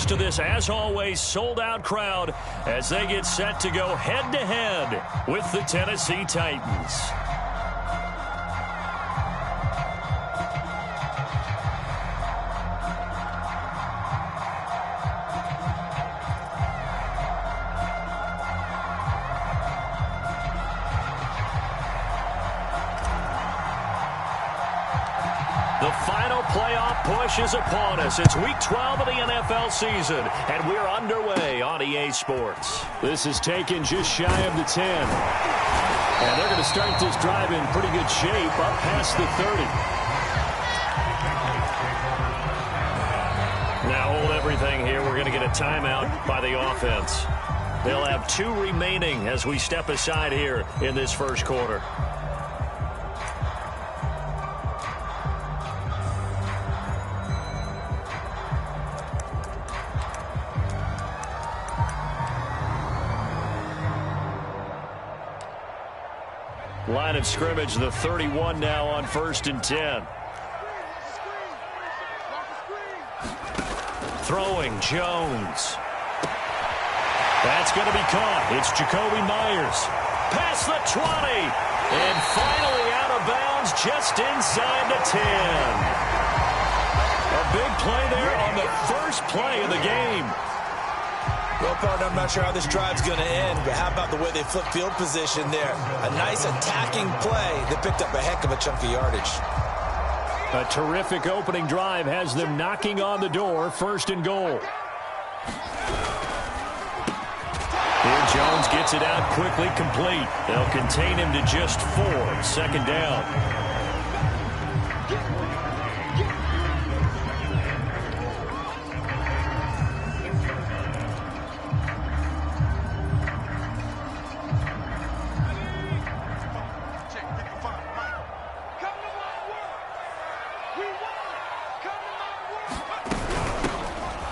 used to this, as always, sold-out crowd as they get set to go head-to-head with the Tennessee Titans. The final playoff push is upon us. It's Week 12 of the NFL season, and we're underway on EA Sports. This is taken just shy of the 10. And they're going to start this drive in pretty good shape, up past the 30. Now hold everything here. We're going to get a timeout by the offense. They'll have 2 remaining as we step aside here in this first quarter. Line of scrimmage, the 31 now on 1st and 10. Throwing, Jones. That's going to be caught. It's Jacoby Myers. Past the 20. And finally out of bounds just inside the 10. A big play there on the first play of the game. Well, partner, I'm not sure how this drive's going to end, but how about the way they flip field position there? A nice attacking play that picked up a heck of a chunk of yardage. A terrific opening drive has them knocking on the door, 1st and goal. Here Jones gets it out quickly, complete. They'll contain him to just 4, 2nd down.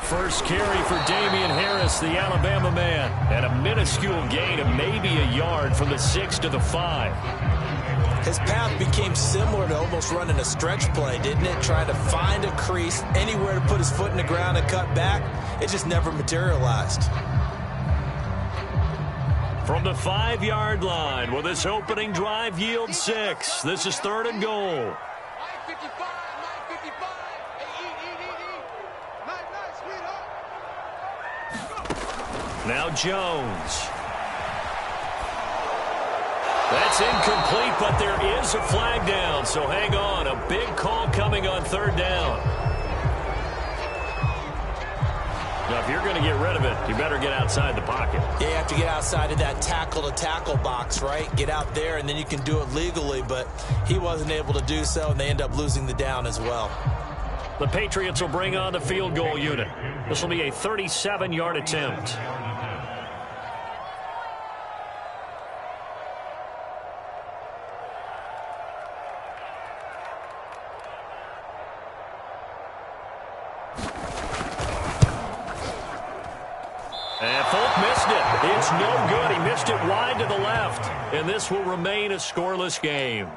First carry for Damian Harris, the Alabama man, and a minuscule gain of maybe a yard from the 6 to the 5. His path became similar to almost running a stretch play, didn't it? Trying to find a crease, anywhere to put his foot in the ground and cut back. It just never materialized. From the 5-yard line, will this opening drive yield 6? This is 3rd and goal. Now Jones. That's incomplete, but there is a flag down, so hang on. A big call coming on 3rd down. Now, if you're going to get rid of it, you better get outside the pocket. Yeah, you have to get outside of that tackle-to-tackle box, right? Get out there, and then you can do it legally, but he wasn't able to do so, and they end up losing the down as well. The Patriots will bring on the field goal unit. This will be a 37-yard attempt. And Folk missed it. It's no good. He missed it wide to the left. And this will remain a scoreless game.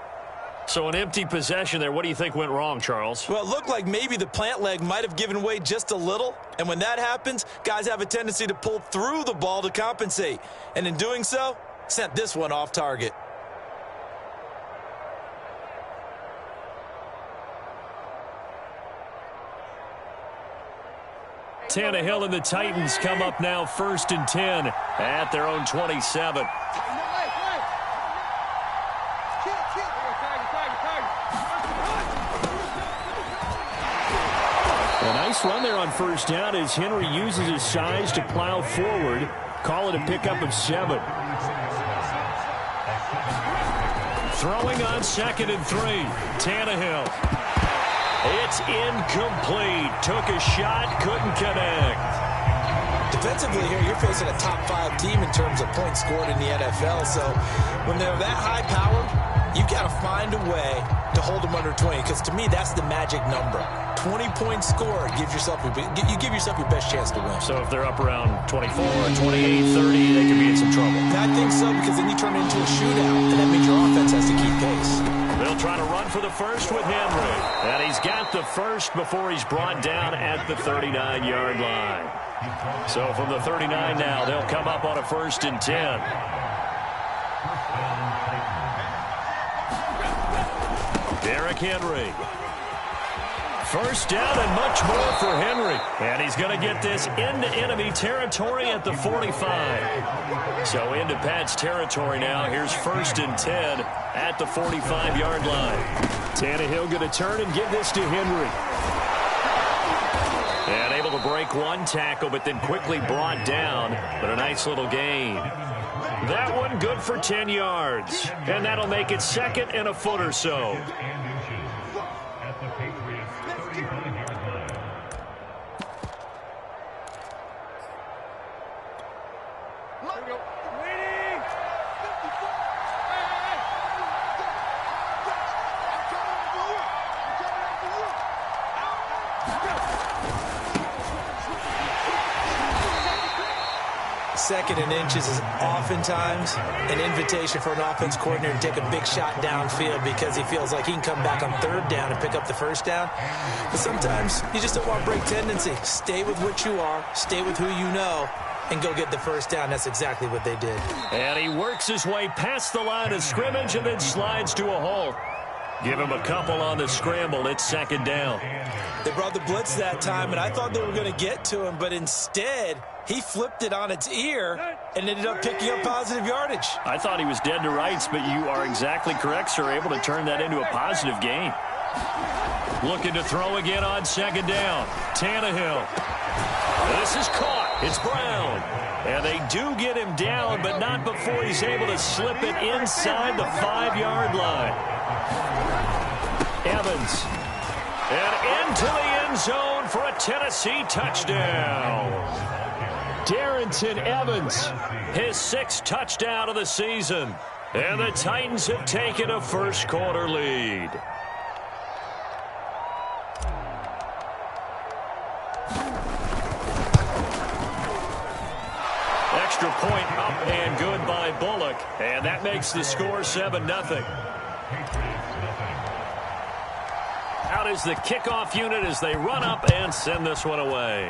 So an empty possession there. What do you think went wrong, Charles? Well, it looked like maybe the plant leg might have given way just a little. And when that happens, guys have a tendency to pull through the ball to compensate. And in doing so, sent this one off target. Tannehill and the Titans come up now 1st and 10 at their own 27. A nice run there on 1st down as Henry uses his size to plow forward. Call it a pickup of 7. Throwing on 2nd and 3. Tannehill. It's incomplete. Took a shot, couldn't connect. Defensively here, you're facing a top 5 team in terms of points scored in the NFL. So when they're that high powered, you've got to find a way to hold them under 20. Because to me, that's the magic number. 20 points scored, you give yourself your best chance to win. So if they're up around 24, 28, 30, they could be in some trouble. I think so, because then you turn it into a shootout, and that means your offense has to keep pace. They'll try to run for the first with Henry. And he's got the first before he's brought down at the 39-yard line. So from the 39 now, they'll come up on a 1st and 10. Derrick Henry. First down and much more for Henry. And he's going to get this into enemy territory at the 45. So into Pat's territory now. Here's 1st and 10 at the 45-yard line. Tannehill going to turn and give this to Henry. And able to break one tackle, but then quickly brought down. But a nice little gain. That one good for 10 yards. And that'll make it 2nd and a foot or so. Second and inches is oftentimes an invitation for an offense coordinator to take a big shot downfield because he feels like he can come back on 3rd down and pick up the 1st down. But sometimes you just don't want to break tendency. Stay with what you are, stay with who you know, and go get the 1st down. That's exactly what they did. And he works his way past the line of scrimmage and then slides to a halt. Give him a couple on the scramble. It's 2nd down. They brought the blitz that time, and I thought they were going to get to him, but instead he flipped it on its ear and ended up picking up positive yardage. I thought he was dead to rights, but you are exactly correct, sir. Able to turn that into a positive gain. Looking to throw again on 2nd down. Tannehill. This is caught. It's Brown. And they do get him down, but not before he's able to slip it inside the 5-yard line. Evans. And into the end zone for a Tennessee touchdown. Darrington Evans, his 6th touchdown of the season. And the Titans have taken a first-quarter lead. Extra point up and good by Bullock. And that makes the score 7-0. Out is the kickoff unit as they run up and send this one away.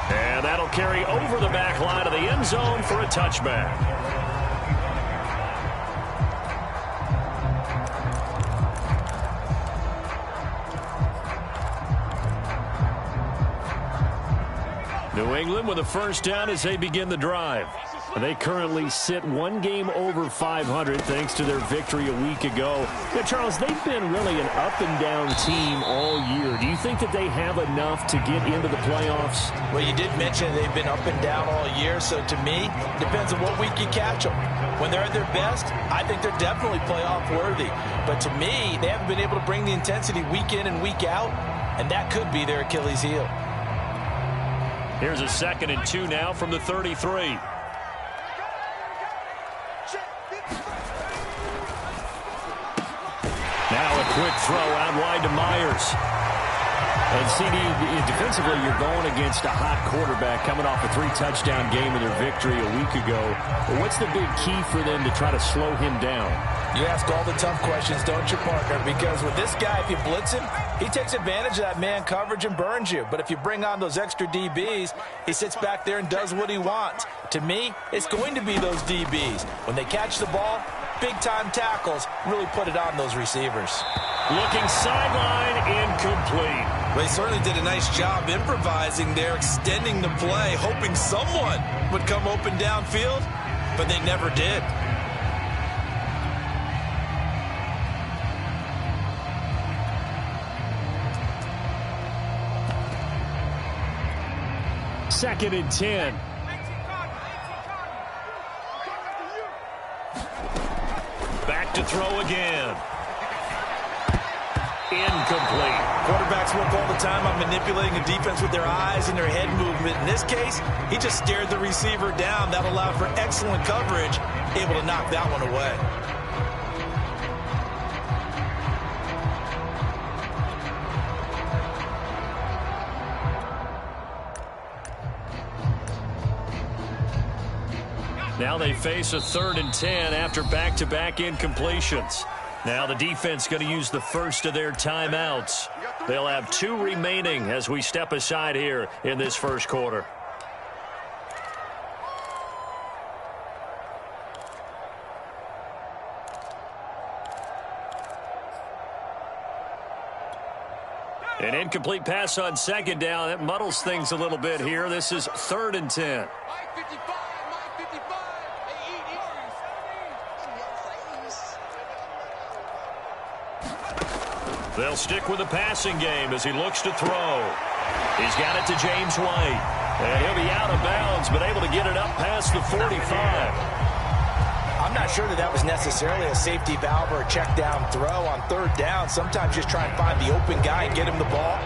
And that'll carry over the back line of the end zone for a touchback. New England with a 1st down as they begin the drive. They currently sit 1 game over 500 thanks to their victory a week ago. Now, Charles, they've been really an up-and-down team all year. Do you think that they have enough to get into the playoffs? Well, you did mention they've been up and down all year, so to me, it depends on what week you catch them. When they're at their best, I think they're definitely playoff worthy. But to me, they haven't been able to bring the intensity week in and week out, and that could be their Achilles heel. Here's a 2nd and 2 now from the 33. Now a quick throw out wide to Myers. And CD, defensively, you're going against a hot quarterback coming off a 3-touchdown game in their victory a week ago. But what's the big key for them to try to slow him down? You ask all the tough questions, don't you, partner? Because with this guy, if you blitz him, he takes advantage of that man coverage and burns you. But if you bring on those extra DBs, he sits back there and does what he wants. To me, it's going to be those DBs. When they catch the ball, big-time tackles really put it on those receivers. Looking sideline, incomplete. Well, he certainly did a nice job improvising there, extending the play, hoping someone would come open downfield, but they never did. Second and 10. Back to throw again. Incomplete. Quarterbacks work all the time on manipulating a defense with their eyes and their head movement. In this case, he just stared the receiver down. That allowed for excellent coverage, able to knock that one away. Now they face a 3rd and 10 after back-to-back incompletions. Now the defense going to use the first of their timeouts. They'll have 2 remaining as we step aside here in this first quarter. An incomplete pass on 2nd down. That muddles things a little bit here. This is 3rd and 10. They'll stick with the passing game as he looks to throw. He's got it to James White. And he'll be out of bounds, but able to get it up past the 45. I'm not sure that was necessarily a safety valve or a check down throw on 3rd down. Sometimes just try and find the open guy and get him the ball.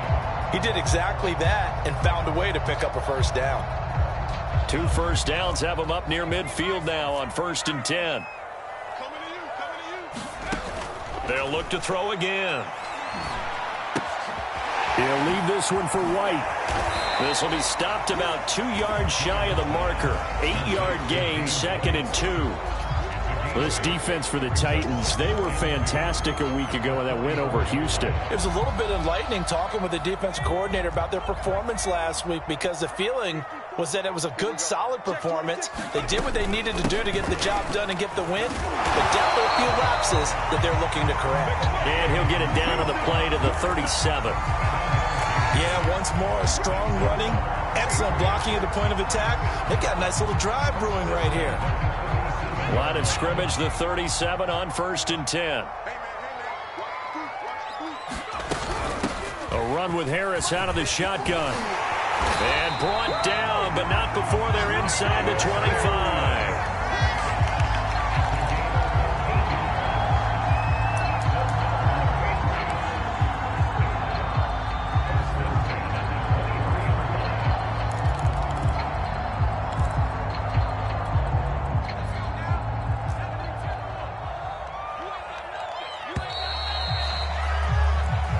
He did exactly that and found a way to pick up a 1st down. 2 first downs have him up near midfield now on 1st and 10. They'll look to throw again. He'll leave this one for White. This will be stopped about 2 yards shy of the marker. 8-yard gain, 2nd and 2. This defense for the Titans, they were fantastic a week ago in that win over Houston. It was a little bit enlightening talking with the defense coordinator about their performance last week because the feeling was that it was a good, solid performance. They did what they needed to do to get the job done and get the win, but definitely a few lapses that they're looking to correct. And he'll get it down on the play to the 37. Yeah, once more, strong running, excellent blocking at the point of attack. They've got a nice little drive brewing right here. Line of scrimmage, the 37 on 1st and 10. A run with Harris out of the shotgun. And brought down, but not before they're inside the 25.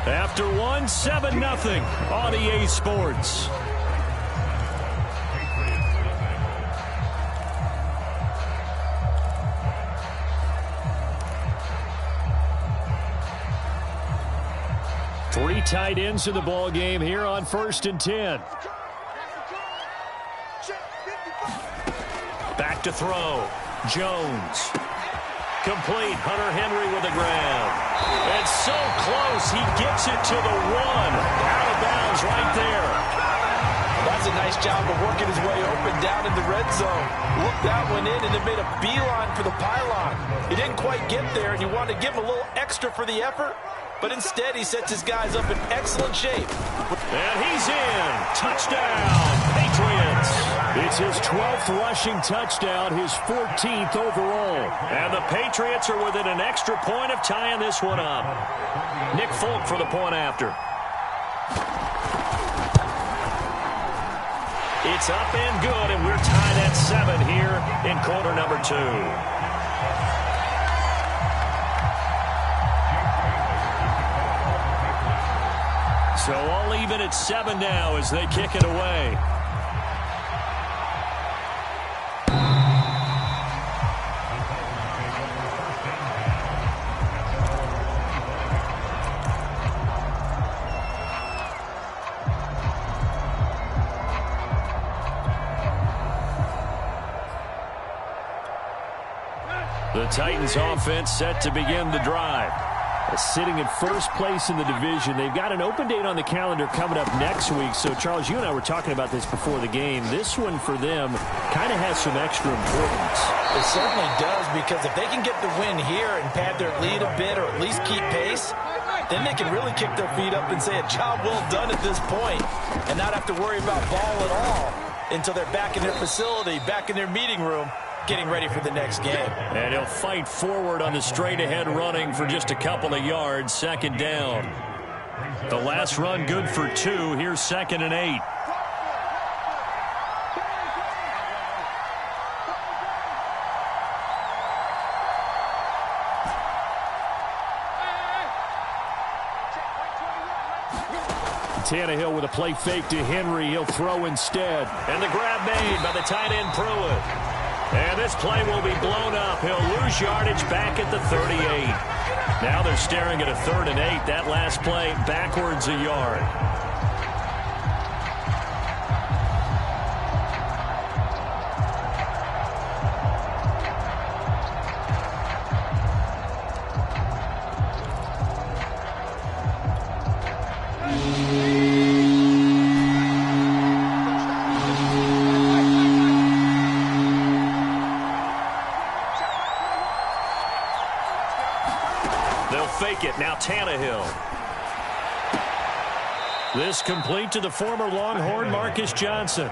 After 1, 7-0 on EA Sports. Three tight ends in the ball game here on 1st and 10. Back to throw. Jones. Complete. Hunter Henry with the grab. It's so close. He gets it to the 1. Out of bounds right there. That's a nice job of working his way open down in the red zone. Looked that one in and it made a beeline for the pylon. He didn't quite get there, and you want to give him a little extra for the effort, but instead he sets his guys up in excellent shape. And he's in. Touchdown, Patriots. It's his 12th rushing touchdown, his 14th overall. And the Patriots are within an extra point of tying this one up. Nick Folk for the point after. It's up and good, and we're tied at 7 here in quarter number 2. So all even at 7 now as they kick it away. The Titans offense set to begin the drive. Sitting in first place in the division. They've got an open date on the calendar coming up next week. So, Charles, you and I were talking about this before the game. This one for them kind of has some extra importance. It certainly does, because if they can get the win here and pad their lead a bit or at least keep pace, then they can really kick their feet up and say a job well done at this point and not have to worry about ball at all until they're back in their facility, back in their meeting room, getting ready for the next game. And he'll fight forward on the straight-ahead running for just a couple of yards, 2nd down. The last run good for 2. Here's 2nd and 8. Tannehill with a play fake to Henry. He'll throw instead. And the grab made by the tight end Pruitt. And this play will be blown up. He'll lose yardage back at the 38. Now they're staring at a 3rd and 8. That last play backwards a yard. Fake it. Now Tannehill. This complete to the former Longhorn Marcus Johnson.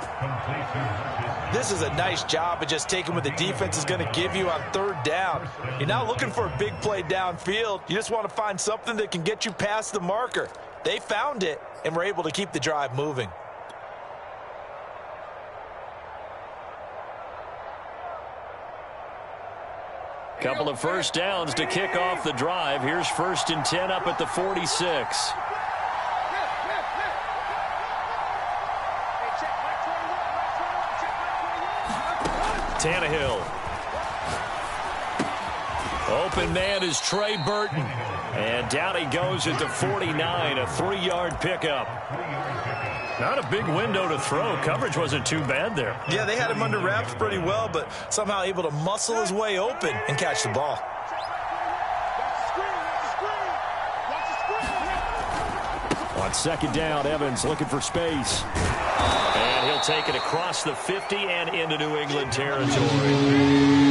This is a nice job of just taking what the defense is going to give you on 3rd down. You're not looking for a big play downfield. You just want to find something that can get you past the marker. They found it and were able to keep the drive moving. Couple of first downs to kick off the drive. Here's 1st and 10 up at the 46. Tannehill. Open man is Trey Burton. And down he goes at the 49, a 3-yard pickup. Not a big window to throw. Coverage wasn't too bad there. Yeah, they had him under wraps pretty well, but somehow able to muscle his way open and catch the ball. On 2nd down, Evans looking for space. And he'll take it across the 50 and into New England territory.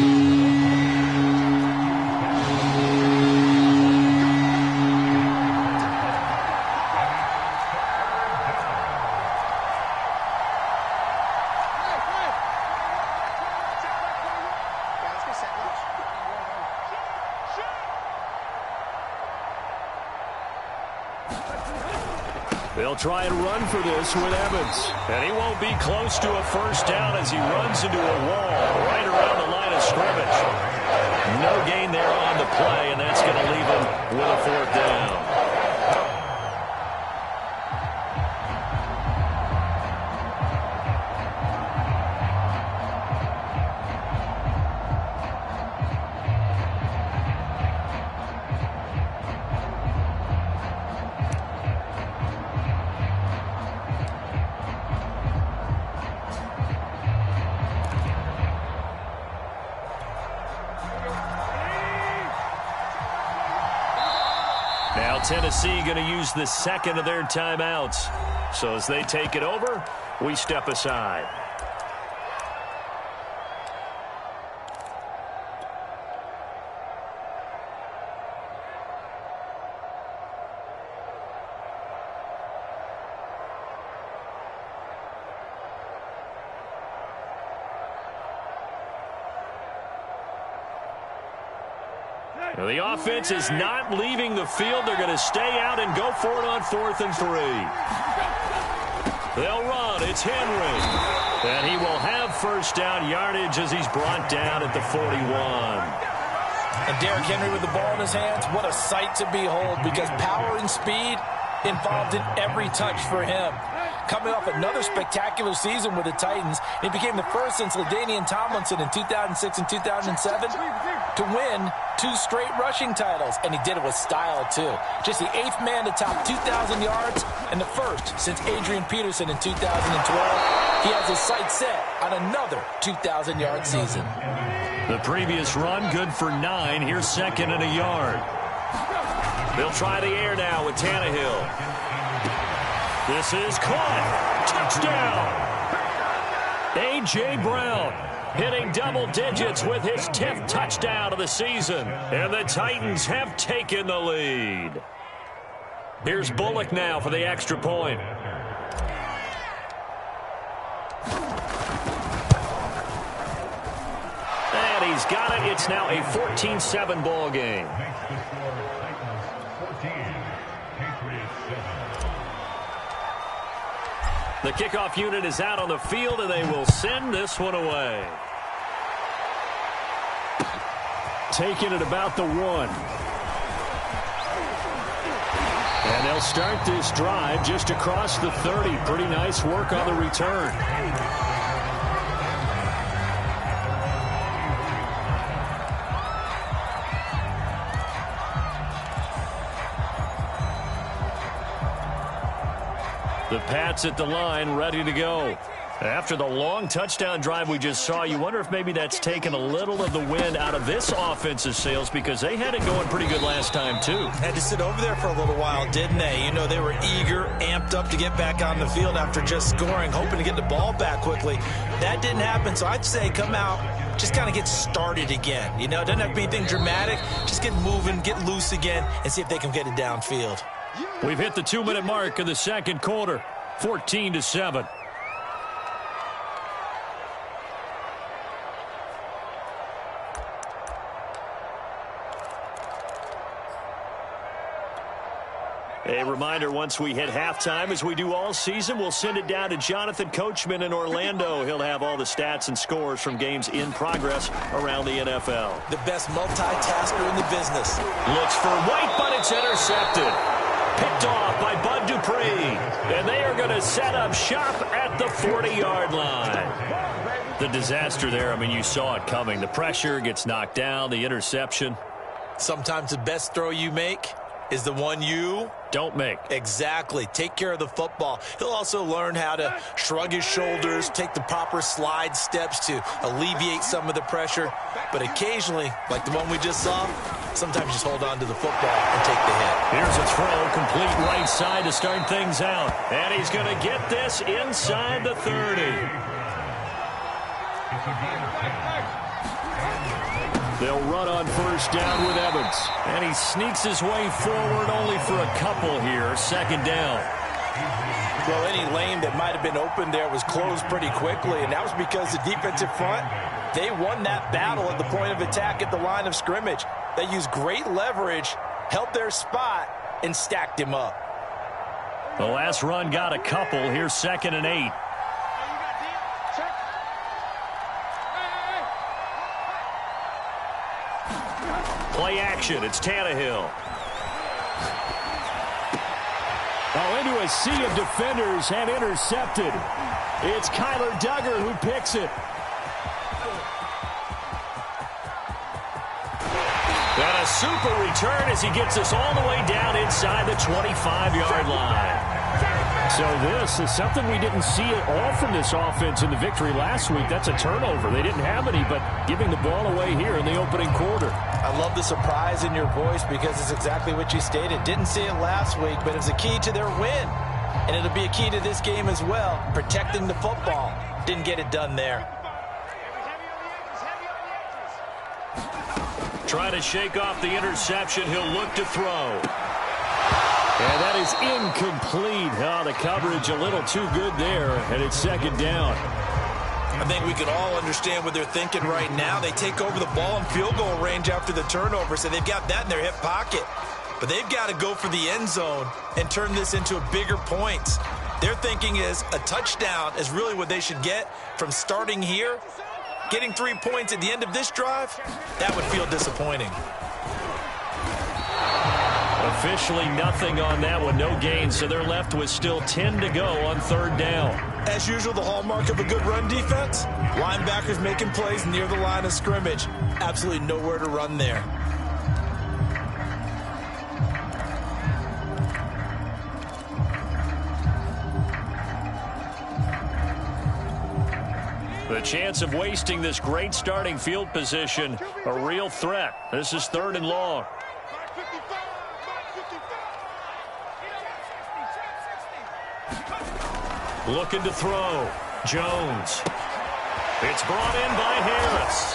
They'll try and run for this with Evans. And he won't be close to a first down as he runs into a wall right around the line of scrimmage. No gain there on the play, and that's going to leave him with a 4th down. Now Tennessee going to use the 2nd of their timeouts. So as they take it over, we step aside. The offense is not leaving the field. They're going to stay out and go for it on 4th and 3. They'll run. It's Henry. And he will have first down yardage as he's brought down at the 41. And Derrick Henry with the ball in his hands, what a sight to behold, because power and speed involved in every touch for him. Coming off another spectacular season with the Titans, he became the first since LaDainian Tomlinson in 2006 and 2007 to win 2 straight rushing titles, and he did it with style too. Just the 8th man to top 2,000 yards and the first since Adrian Peterson in 2012. He has his sights set on another 2,000-yard season. The previous run good for 9. Here's 2nd and a yard. They'll try the air now with Tannehill. This is caught. Touchdown. A.J. Brown hitting double digits with his 10th touchdown of the season. And the Titans have taken the lead. Here's Bullock now for the extra point. And he's got it. It's now a 14-7 ball game. The kickoff unit is out on the field, and they will send this one away. Taking it about the 1. And they'll start this drive just across the 30. Pretty nice work on the return. The Pats at the line, ready to go. After the long touchdown drive we just saw, you wonder if maybe that's taken a little of the wind out of this offensive sails because they had it going pretty good last time, too. Had to sit over there for a little while, didn't they? You know, they were eager, amped up to get back on the field after just scoring, hoping to get the ball back quickly. That didn't happen, so I'd say come out, just kind of get started again. You know, it doesn't have to be anything dramatic. Just get moving, get loose again, and see if they can get it downfield. We've hit the 2-minute mark of the second quarter, 14-7. A reminder, once we hit halftime, as we do all season, we'll send it down to Jonathan Coachman in Orlando. He'll have all the stats and scores from games in progress around the NFL. The best multitasker in the business. Looks for White, but it's intercepted. Picked off by Bud Dupree. And they are going to set up shop at the 40-yard line. The disaster there, I mean, you saw it coming. The pressure gets knocked down, the interception. Sometimes the best throw you make is the one you don't make. Exactly. Take care of the football. He'll also learn how to shrug his shoulders, take the proper slide steps to alleviate some of the pressure. But occasionally, like the one we just saw, sometimes just hold on to the football and take the hit. Here's a throw, complete right side to start things out. And he's going to get this inside the 30. They'll run on first down with Evans. And he sneaks his way forward only for a couple here. Second down. Well, any lane that might have been open there was closed pretty quickly, and that was because the defensive front, they won that battle at the point of attack at the line of scrimmage. They used great leverage, held their spot, and stacked him up. The last run got a couple. Here's 2nd and 8. Play action. It's Tannehill. Oh, into a sea of defenders and intercepted. It's Kyler Duggar who picks it. And a super return as he gets us all the way down inside the 25-yard line. So this is something we didn't see at all from this offense in the victory last week. That's a turnover. They didn't have any, but giving the ball away here in the opening quarter. I love the surprise in your voice because it's exactly what you stated. Didn't see it last week, but it was a key to their win. And it'll be a key to this game as well, protecting the football. Didn't get it done there. Trying to shake off the interception. He'll look to throw. And that is incomplete. Oh, the coverage a little too good there, and it's second down. I think we can all understand what they're thinking right now. They take over the ball in field goal range after the turnover, so they've got that in their hip pocket. But they've got to go for the end zone and turn this into a bigger points. Their thinking is a touchdown is really what they should get from starting here. Getting 3 points at the end of this drive, that would feel disappointing. Officially nothing on that one, no gain, so they're left with still 10 to go on third down. As usual, the hallmark of a good run defense, linebackers making plays near the line of scrimmage. Absolutely nowhere to run there. The chance of wasting this great starting field position, a real threat. This is 3rd and long. Looking to throw. Jones. It's brought in by Harris.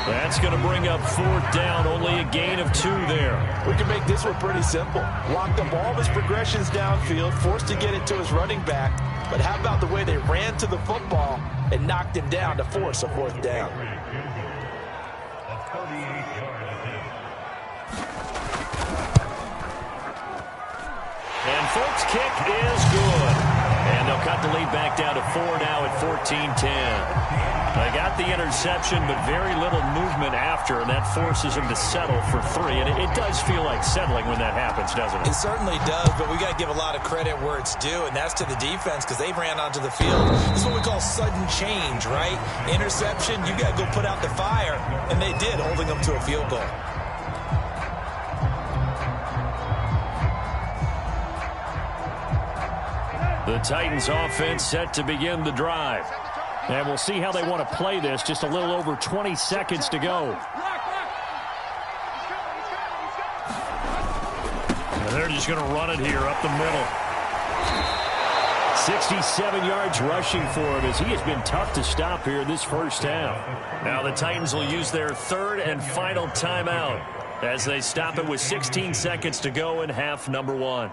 That's going to bring up 4th down. Only a gain of 2 there. We can make this one pretty simple. Locked up all of his progressions downfield, forced to get it to his running back. But how about the way they ran to the football and knocked him down to force a 4th down? And folks, kick is good. And they'll cut the lead back down to 4 now at 14-10. They got the interception, but very little movement after, and that forces them to settle for 3. And it does feel like settling when that happens, doesn't it? It certainly does, but we got to give a lot of credit where it's due, and that's to the defense because they ran onto the field. This is what we call sudden change, right? Interception, you got to go put out the fire, and they did, holding them to a field goal. The Titans offense set to begin the drive. And we'll see how they want to play this. Just a little over 20 seconds to go. And they're just going to run it here up the middle. 67 yards rushing for him as he has been tough to stop here in this first half. Now the Titans will use their third and final timeout as they stop it with 16 seconds to go in half number one.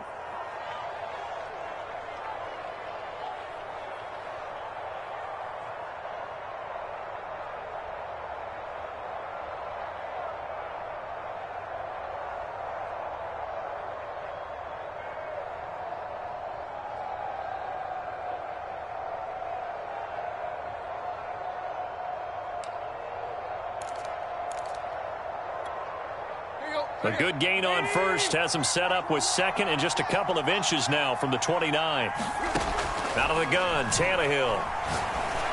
A good gain on first has him set up with second and just a couple of inches now from the 29. Out of the gun, Tannehill.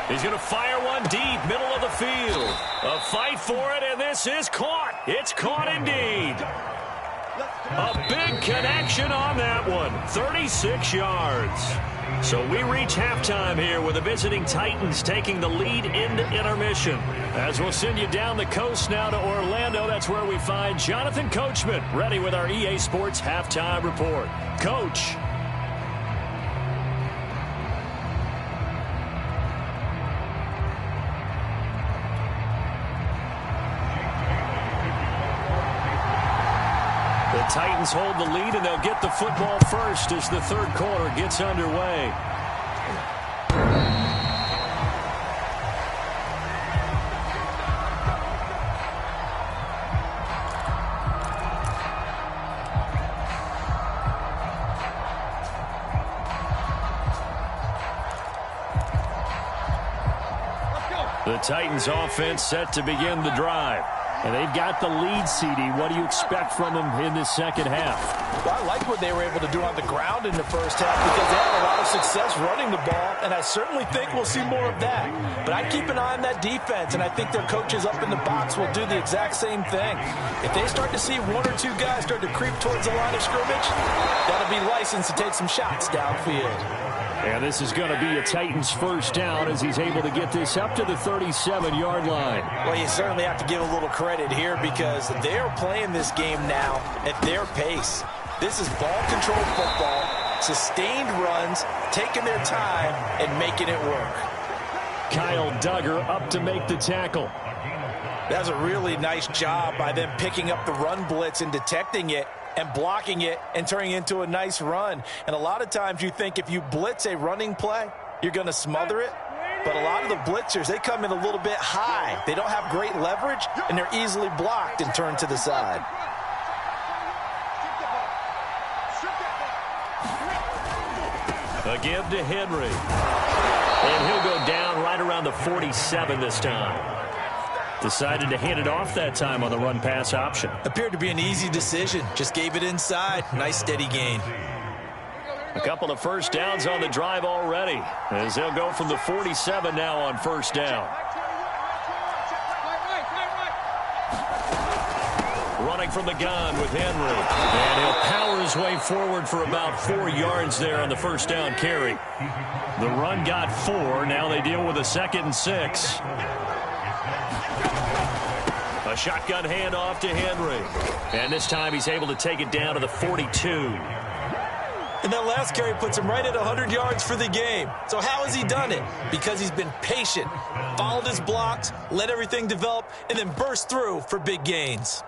He's going to fire one deep, middle of the field. A fight for it, and this is caught. It's caught indeed. A big connection on that one. 36 yards. So we reach halftime here with the visiting Titans taking the lead into intermission. As we'll send you down the coast now to Orlando, that's where we find Jonathan Coachman ready with our EA Sports halftime report. Coach. The Titans hold the lead, and they'll get the football first as the third quarter gets underway. The Titans offense set to begin the drive. And they've got the lead, CD. What do you expect from them in this second half? Well, I like what they were able to do on the ground in the first half because they had a lot of success running the ball, and I certainly think we'll see more of that. But I keep an eye on that defense, and I think their coaches up in the box will do the exact same thing. If they start to see one or two guys start to creep towards the line of scrimmage, that'll be licensed to take some shots downfield. And this is going to be a Titans first down as he's able to get this up to the 37-yard line. Well, you certainly have to give a little credit here because they're playing this game now at their pace. This is ball-controlled football, sustained runs, taking their time, and making it work. Kyle Duggar up to make the tackle. That's a really nice job by them picking up the run blitz and detecting it and blocking it and turning it into a nice run. And a lot of times you think if you blitz a running play, you're going to smother it. But a lot of the blitzers, they come in a little bit high. They don't have great leverage, and they're easily blocked and turned to the side. A give to Henry. And he'll go down right around the 47 this time. Decided to hand it off that time on the run-pass option. Appeared to be an easy decision. Just gave it inside. Nice steady gain. A couple of first downs on the drive already, as they'll go from the 47 now on first down. Running from the gun with Henry. And he'll power his way forward for about 4 yards there on the first down carry. The run got 4. Now they deal with a 2nd and 6. A shotgun handoff to Henry. And this time he's able to take it down to the 42. And that last carry puts him right at 100 yards for the game. So how has he done it? Because he's been patient, followed his blocks, let everything develop, and then burst through for big gains.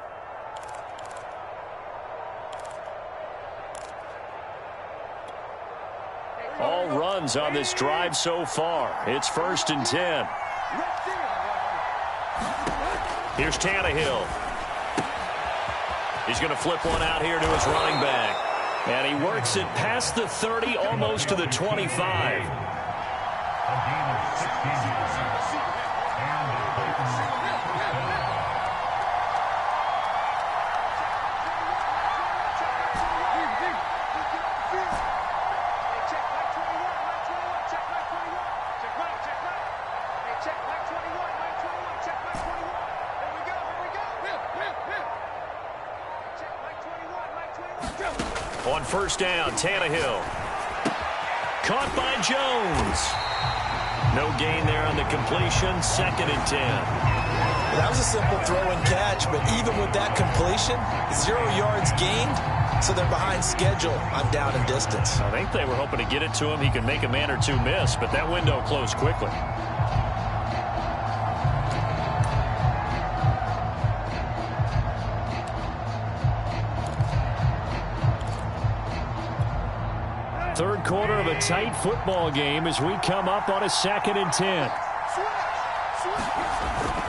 All runs on this drive so far. It's 1st and 10. Here's Tannehill. He's going to flip one out here to his running back. And he works it past the 30, almost to the 25. On first down, Tannehill. caught by Jones. No gain there on the completion, 2nd and 10. That was a simple throw and catch, but even with that completion, 0 yards gained, so they're behind schedule on down and distance. I think they were hoping to get it to him. He could make a man or two miss, but that window closed quickly. Third quarter of a tight football game as we come up on a 2nd and 10.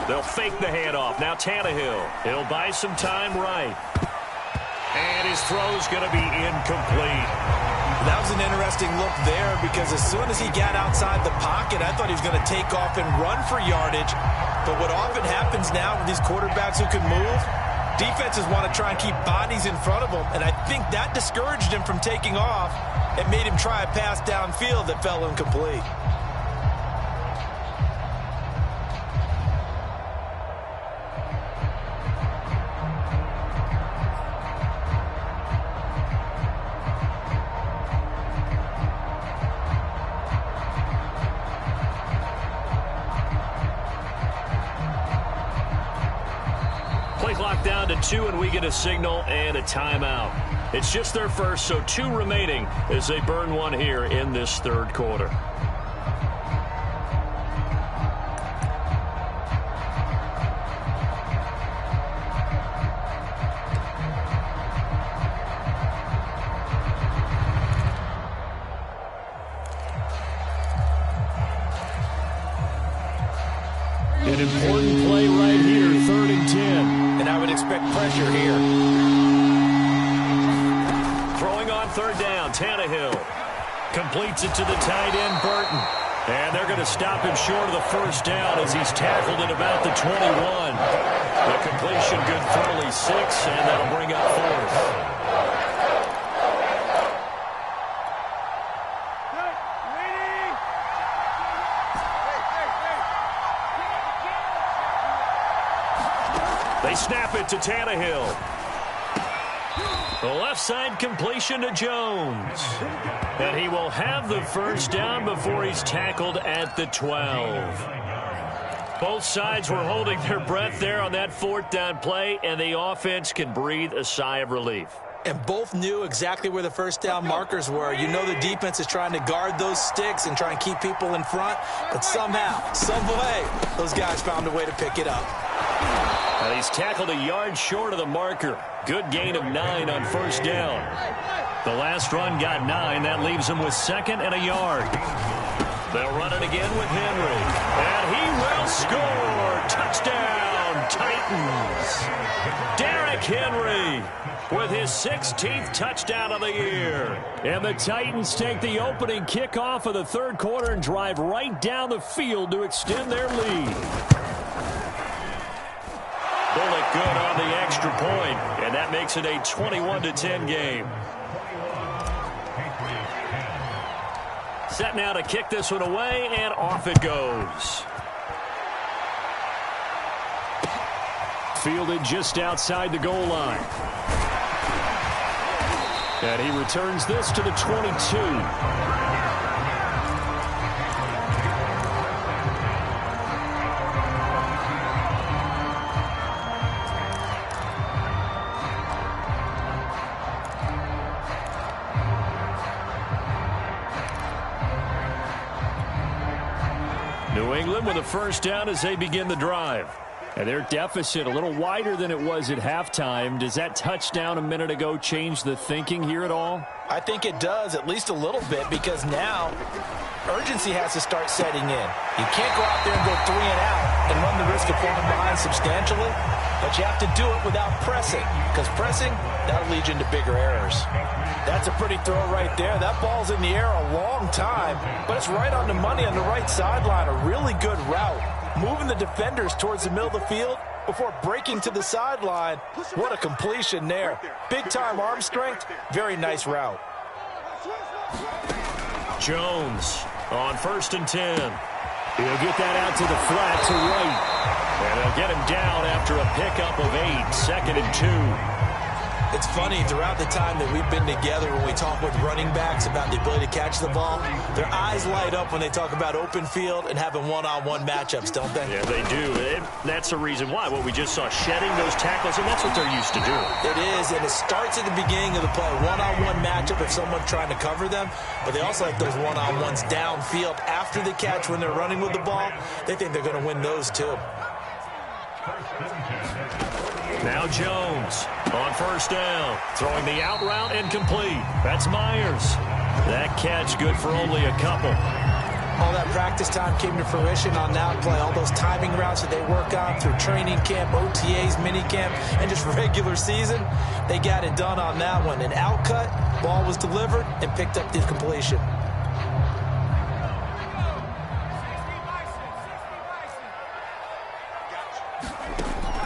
They'll fake the handoff. Now Tannehill. He'll buy some time right. And his throw's going to be incomplete. That was an interesting look there because as soon as he got outside the pocket, I thought he was going to take off and run for yardage. But what often happens now with these quarterbacks who can move, defenses want to try and keep bodies in front of them. And I think that discouraged him from taking off and made him try a pass downfield that fell incomplete. Play clock down to 2, and we get a signal and a timeout. It's just their first, so 2 remaining as they burn one here in this third quarter. An important play right here, 3rd and 10. And I would expect pressure here. Throwing on 3rd down, Tannehill completes it to the tight end, Burton. And they're going to stop him short of the 1st down as he's tackled at about the 21. The completion good for only 6, and that'll bring up 4th. They snap it to Tannehill. The left side completion to Jones. And he will have the 1st down before he's tackled at the 12. Both sides were holding their breath there on that 4th down play, and the offense can breathe a sigh of relief. And both knew exactly where the 1st down markers were. You know the defense is trying to guard those sticks and try and keep people in front. But somehow, some way, those guys found a way to pick it up. And he's tackled a yard short of the marker. Good gain of 9 on 1st down. The last run got 9. That leaves him with 2nd and a yard. They'll run it again with Henry. And he will score. Touchdown, Titans. Derrick Henry with his 16th touchdown of the year. And the Titans take the opening kickoff of the third quarter and drive right down the field to extend their lead. Bullock good on the extra point, and that makes it a 21-10 game. Set now to kick this one away, and off it goes. Fielded just outside the goal line. And he returns this to the 22. New England with a 1st down as they begin the drive. And their deficit a little wider than it was at halftime. Does that touchdown a minute ago change the thinking here at all? I think it does, at least a little bit, because now urgency has to start setting in. You can't go out there and go 3 and out and run the risk of falling behind substantially, but you have to do it without pressing, because pressing, that'll lead you into bigger errors. That's a pretty throw right there. That ball's in the air a long time, but it's right on the money on the right sideline. A really good route, moving the defenders towards the middle of the field before breaking to the sideline. What a completion there. Big-time arm strength. Very nice route. Jones on 1st and 10. He'll get that out to the flat to right. And they'll get him down after a pickup of 8. 2nd and 2. It's funny, throughout the time that we've been together, when we talk with running backs about the ability to catch the ball, their eyes light up when they talk about open field and having one-on-one matchups, don't they? Yeah, they do. That's the reason why. What we just saw, shedding those tackles, and that's what they're used to doing. It is, and it starts at the beginning of the play. One-on-one matchup if someone's trying to cover them, but they also like those one-on-ones downfield after the catch when they're running with the ball. They think they're going to win those too. Now Jones on first down, throwing the out route incomplete. That's Myers. That catch good for only a couple. All that practice time came to fruition on that play. All those timing routes that they work on through training camp, OTAs, minicamp, and just regular season, they got it done on that one. An outcut, ball was delivered, and picked up the completion.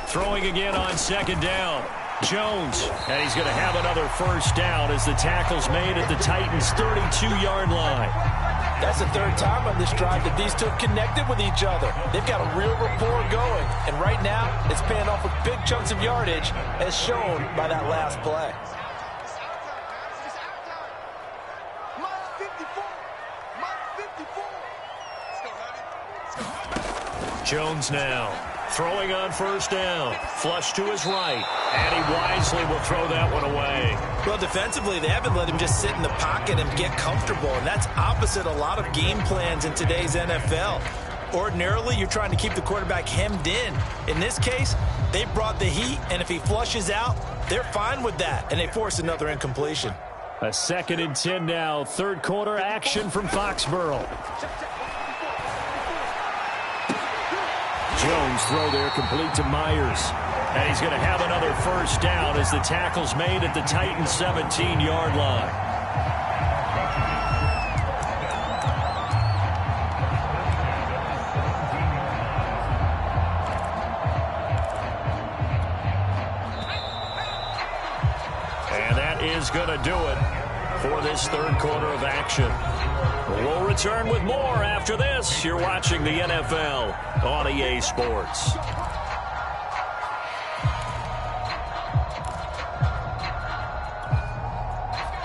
Throwing again on second down. Jones, and he's going to have another first down as the tackle's made at the Titans' 32-yard line. That's the third time on this drive that these two have connected with each other. They've got a real rapport going, and right now it's paying off with big chunks of yardage, as shown by that last play. Jones now. Throwing on first down. Flush to his right. And he wisely will throw that one away. Well, defensively, they haven't let him just sit in the pocket and get comfortable. And that's opposite a lot of game plans in today's NFL. Ordinarily, you're trying to keep the quarterback hemmed in. In this case, they brought the heat. And if he flushes out, they're fine with that. And they force another incompletion. A 2nd and 10 now. Third quarter action from Foxborough. Jones throw there complete to Myers. And he's going to have another first down as the tackle's made at the Titans' 17-yard line. And that is going to do it for this third quarter of action. We'll return with more after this. You're watching the NFL on EA Sports.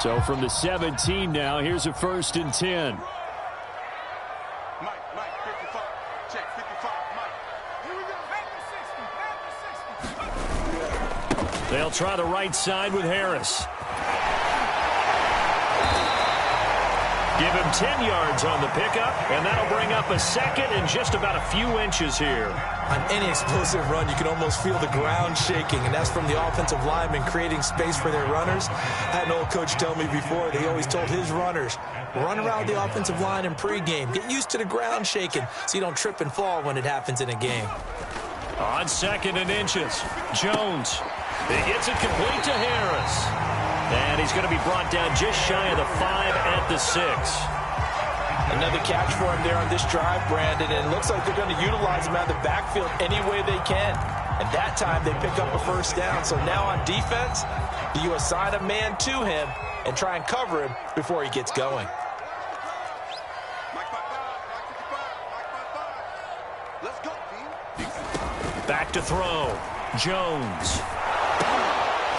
So from the 17 now, here's a 1st and 10. Mike, 55. Check, 55, Mike. Here we go. They'll try the right side with Harris. Give him 10 yards on the pickup, and that'll bring up a 2nd and just about a few inches here. On any explosive run, you can almost feel the ground shaking, and that's from the offensive linemen creating space for their runners. I had an old coach tell me before, they always told his runners, run around the offensive line in pregame. Get used to the ground shaking so you don't trip and fall when it happens in a game. On 2nd and inches, Jones. He gets it complete to Harris. And he's going to be brought down just shy of the 5 at the 6. Another catch for him there on this drive, Brandon, and it looks like they're going to utilize him out of the backfield any way they can. And that time they pick up a first down. So now on defense, do you assign a man to him and try and cover him before he gets going? Let's go, team. Back to throw. Jones.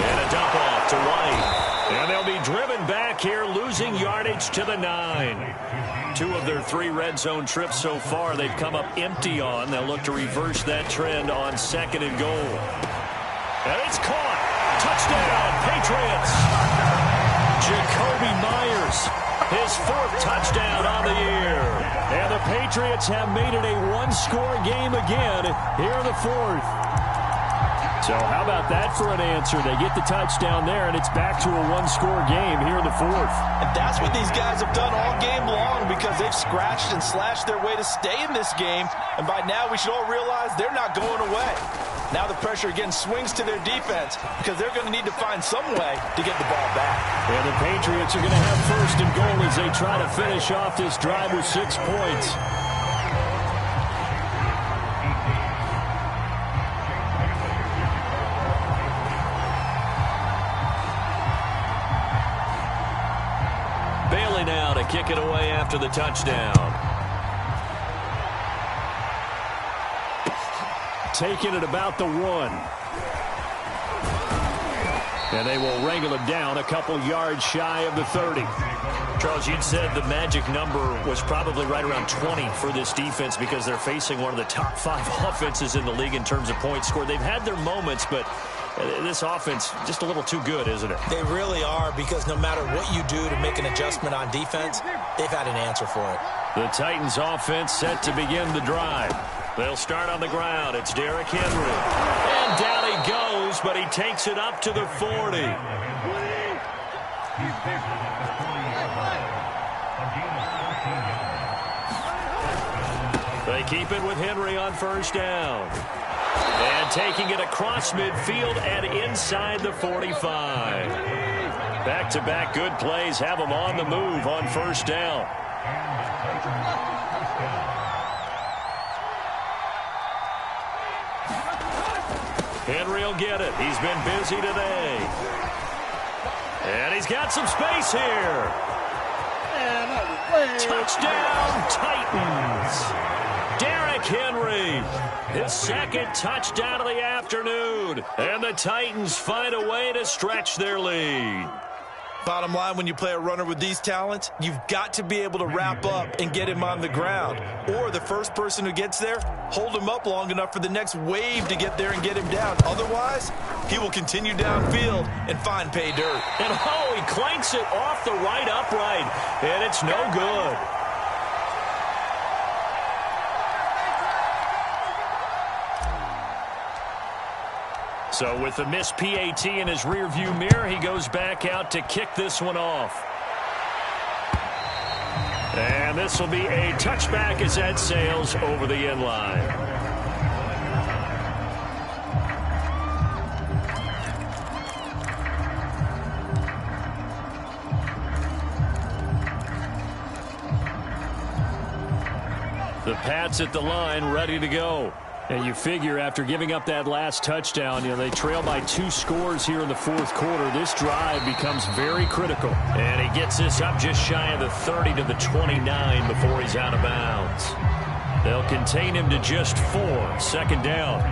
And a dump off to White. And they'll be driven back here, losing yardage to the 9. 2 of their 3 red zone trips so far they've come up empty on. They'll look to reverse that trend on 2nd and goal. And it's caught. Touchdown, Patriots. Jacoby Myers, his 4th touchdown on the year. And the Patriots have made it a 1-score game again here in the 4th. So how about that for an answer? They get the touchdown there, and it's back to a 1-score game here in the 4th. And that's what these guys have done all game long because they've scratched and slashed their way to stay in this game. And by now, we should all realize they're not going away. Now the pressure again swings to their defense because they're going to need to find some way to get the ball back. And the Patriots are going to have 1st and goal as they try to finish off this drive with 6 points. Now to kick it away after the touchdown. Taking it about the 1. And they will wrangle him down a couple yards shy of the 30. Charles, you'd said the magic number was probably right around 20 for this defense because they're facing one of the top 5 offenses in the league in terms of points scored. They've had their moments, but this offense just a little too good, isn't it? They really are, because no matter what you do to make an adjustment on defense, they've had an answer for it. The Titans offense set to begin the drive. They'll start on the ground. It's Derrick Henry. And down he goes, but he takes it up to the 40. They keep it with Henry on first down. And taking it across midfield and inside the 45. Back-to-back good plays have them on the move on first down. Henry will get it. He's been busy today. And he's got some space here. Touchdown, Titans. Derrick Henry, his second touchdown of the afternoon. And the Titans find a way to stretch their lead. Bottom line, when you play a runner with these talents, you've got to be able to wrap up and get him on the ground. Or the first person who gets there, hold him up long enough for the next wave to get there and get him down. Otherwise, he will continue downfield and find pay dirt. And oh, he clanks it off the right upright, and it's no good. So with the missed PAT in his rearview mirror, he goes back out to kick this one off. And this will be a touchback as that sails over the end line. The Pats at the line, ready to go. And you figure after giving up that last touchdown, they trail by 2 scores here in the fourth quarter. This drive becomes very critical. And he gets this up just shy of the 30 to the 29 before he's out of bounds. They'll contain him to just 4. Second down.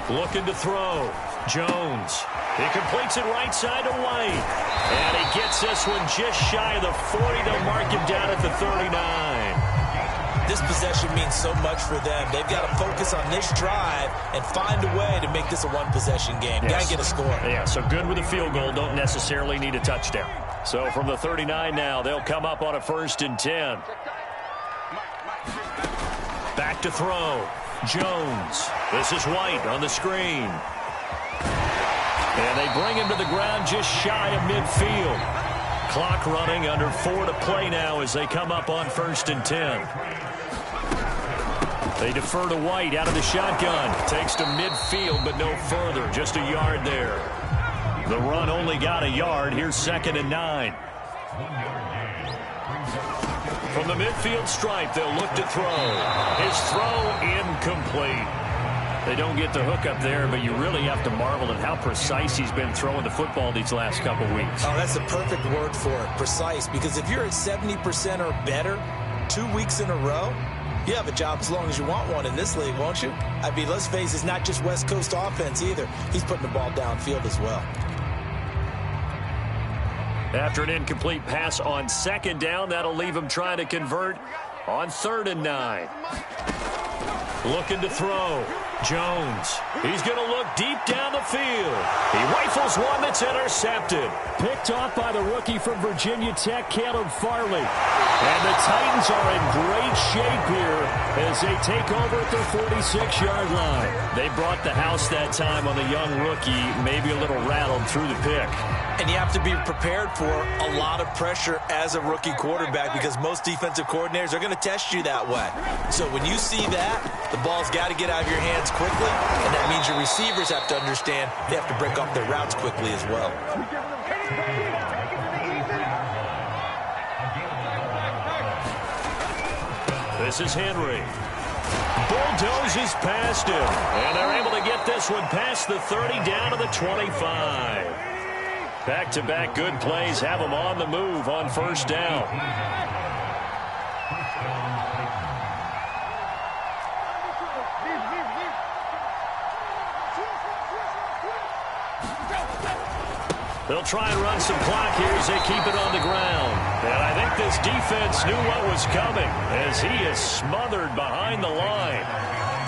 Looking to throw. Jones. He completes it right side to White. And he gets this one just shy of the 40 to mark him down at the 39. This possession means so much for them. They've got to focus on this drive and find a way to make this a one-possession game. Yes. Got to get a score. Yeah, so good with a field goal. Don't necessarily need a touchdown. So from the 39 now, they'll come up on a 1st and 10. Back to throw. Jones. This is White on the screen. And they bring him to the ground just shy of midfield. Clock running, under 4 to play now as they come up on 1st and 10. They defer to White out of the shotgun. Takes to midfield, but no further. Just a yard there. The run only got a yard. Here's 2nd and 9. From the midfield stripe, they'll look to throw. His throw incomplete. They don't get the hook up there, but you really have to marvel at how precise he's been throwing the football these last couple weeks. Oh, that's the perfect word for it, precise. Because if you're at 70% or better 2 weeks in a row, you have a job as long as you want one in this league, won't you? I mean, let's face it, it's not just West Coast offense either. He's putting the ball downfield as well. After an incomplete pass on 2nd down, that'll leave him trying to convert on 3rd and 9. Looking to throw. Jones. He's going to look deep down the field. He rifles one that's intercepted. Picked off by the rookie from Virginia Tech, Caleb Farley. And the Titans are in great shape here as they take over at their 46-yard line. They brought the house that time on the young rookie, maybe a little rattled through the pick. And you have to be prepared for a lot of pressure as a rookie quarterback because most defensive coordinators are going to test you that way. So when you see that, the ball's got to get out of your hands quickly, and that means your receivers have to understand they have to break off their routes quickly as well. This is Henry. Bulldozes past him, and they're able to get this one past the 30 down to the 25. Back-to-back good plays have them on the move on 1st down. They'll try and run some clock here as they keep it on the ground. And I think this defense knew what was coming as he is smothered behind the line.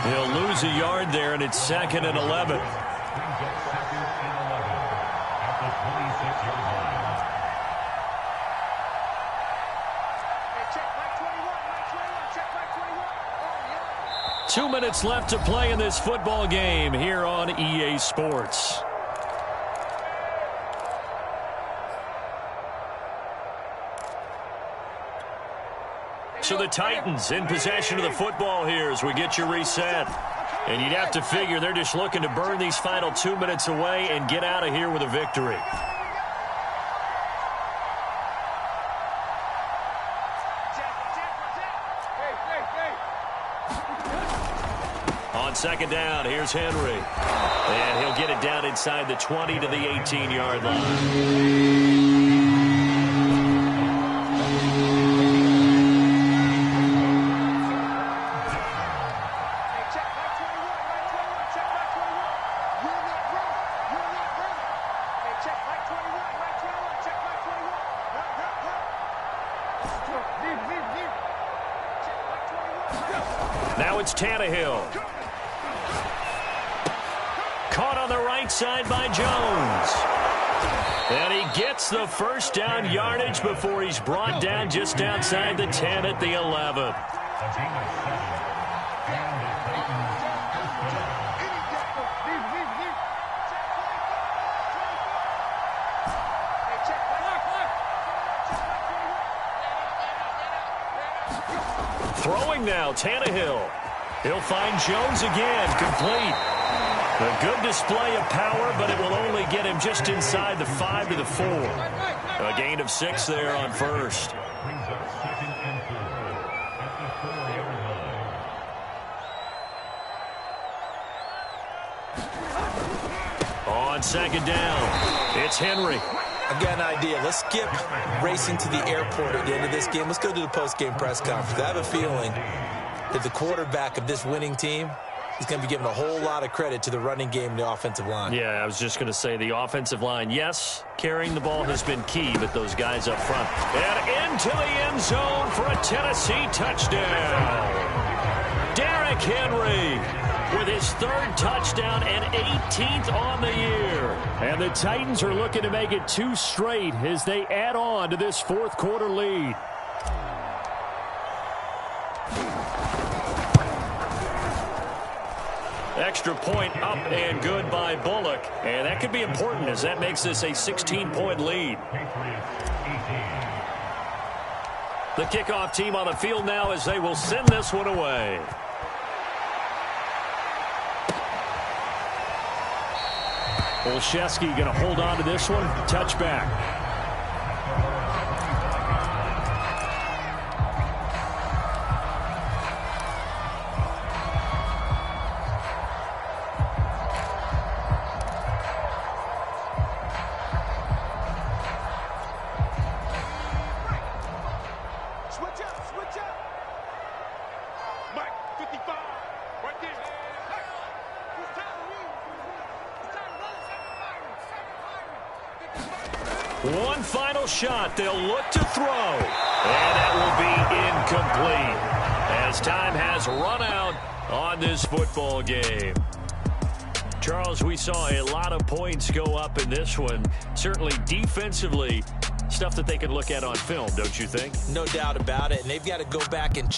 He'll lose a yard there, and it's 2nd and 11. Two minutes left to play in this football game here on EA Sports. So the Titans in possession of the football here as we get you reset. And you'd have to figure they're just looking to burn these final 2 minutes away and get out of here with a victory. On 2nd down, here's Henry. And he'll get it down inside the 20 to the 18-yard line. Now it's Tannehill. Caught on the right side by Jones. And he gets the first down yardage before he's brought down just outside the 10 at the 11. Throwing now, Tannehill. He'll find Jones again, complete. A good display of power, but it will only get him just inside the 5 to the 4. A gain of 6 there on first. On 2nd down, it's Henry. I've got an idea. Let's skip racing to the airport at the end of this game. Let's go to the post-game press conference. I have a feeling that the quarterback of this winning team is going to be giving a whole lot of credit to the running game and the offensive line. Yeah, I was just going to say the offensive line, yes, carrying the ball has been key, but those guys up front. And into the end zone for a Tennessee touchdown. Derrick Henry with his 3rd touchdown and 18th on the year. And the Titans are looking to make it 2 straight as they add on to this 4th quarter lead. Extra point up and good by Bullock. And that could be important as that makes this a 16-point lead. The kickoff team on the field now as they will send this one away. Olszewski going to hold on to this one. Touchback. Switch up. Mike, 55, right there. Hey, it's time to win. One final shot. They'll look to throw. And that will be incomplete as time has run out on this football game. Charles, we saw a lot of points go up in this one. Certainly defensively, stuff that they can look at on film, don't you think? No doubt about it. And they've got to go back and